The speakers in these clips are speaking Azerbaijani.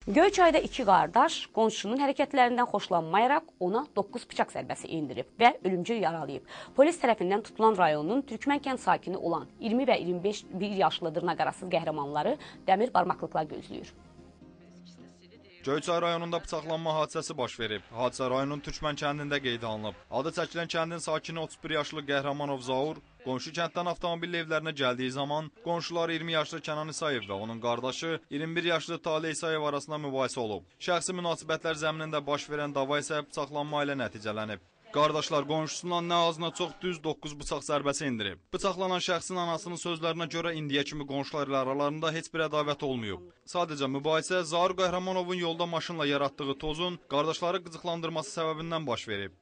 Göyçayda iki qardaş qonşunun hərəkətlərindən xoşlanmayaraq ona 9 bıçaq zərbəsi indirib və ölümcül yaralayıb. Polis tərəfindən tutulan rayonun Türkmənkənd sakini olan 20 və 25 yaşlı dırnaqarası qəhrəmanları dəmir barmaqlıqla gözləyir. Göyçay rayonunda bıçaqlanma hadisəsi baş verib. Hadisə rayonun Türkmən kəndində qeydə alınıb. Adı çəkilən kəndin sakini 31 yaşlı Qəhrəmanov Zaur qonşu kənddən avtomobil evlərinə gəldiyi zaman qonşular 20 yaşlı Kənan İsayev və onun qardaşı 21 yaşlı Talih İsayev arasında mübahisə olub. Şəxsi münasibətlər zəminində baş verən dava isə bıçaqlanma ilə nəticələnib. Qardaşlar qonşusundan nə azına çox düz 9 bıçaq zərbəsi indirib. Bıçaqlanan şəxsin anasının sözlərinə görə indiyə kimi qonşular ilə aralarında heç bir ədavət olmayıb. Sadəcə mübahisə Zaur Qəhrəmanovun yolda maşınla yaratdığı tozun qardaşları qıcıqlandırması səbəbindən baş verib.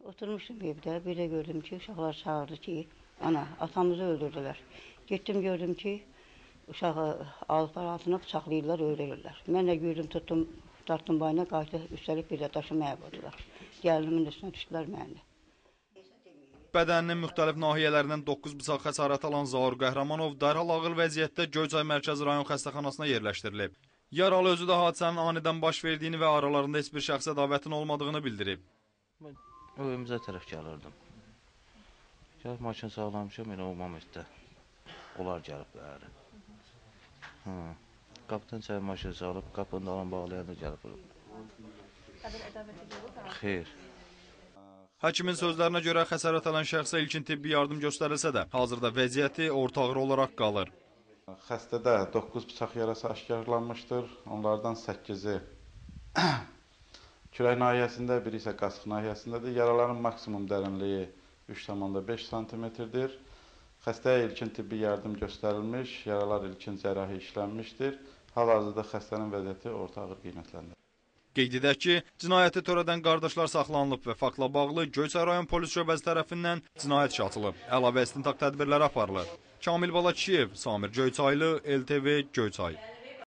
Oturmuşum evdə, bir də gördüm ki, uşaqlar çağırdı ki, ana, atamızı öldürdülər. Getdim gördüm ki, uşağı alıblar altına bıçaqlayırlar, öldürürlər. Mən də gördüm, tutdum, dartdım bayına, qayıtdı, üstəlik bir də daşı mənə vurdular. Gəlinimin üstünə düşdülər mənə. Bədəninin müxtəlif nahiyələrindən 9 bıçaq xəsarət alan Zaur Qəhrəmanov dərhal ağır vəziyyətdə Göyçay Mərkəzi rayon xəstəxanasına yerləşdirilib. Yaralı özü də hadisənin anidən baş verdiyini və aralarında heç bir şəxsə ədavətin olmadığını bildirib. Evimizə tərəf gəlirdim. Gəlib maşın sağlamışam, elə o momentdə. Onlar gəliblər. Qapıdan çayı maşını salıb, qapını da alan bağlayanda gəlib. Xeyr. Həkimin sözlərinə görə xəsarət alan şəxsə ilkin tibbi yardım göstərilsə də, hazırda vəziyyəti orta ağır olaraq qalır. Xəstədə 9 bıçaq yarası aşkarlanmışdır. Onlardan 8-i kürək nahiyəsində, biri isə qasıq nahiyəsindədir. Yaraların maksimum dərinliyi 3,5 cm-dir. Xəstəyə ilkin tibbi yardım göstərilmiş, yaralar ilkin cərrahi işlənmişdir. Hal-hazırda xəstənin vəziyyəti orta ağır qiymətləndirir. Qeyd edək ki, cinayəti törədən qardaşlar saxlanılıb və faktla bağlı Göyçay rayon polis şöbəsi tərəfindən cinayət işi açılıb. Əlavə istintaq tədbirləri aparılır. Kamil Balakişiyev, Samir Göyçaylı, LTV Göyçay.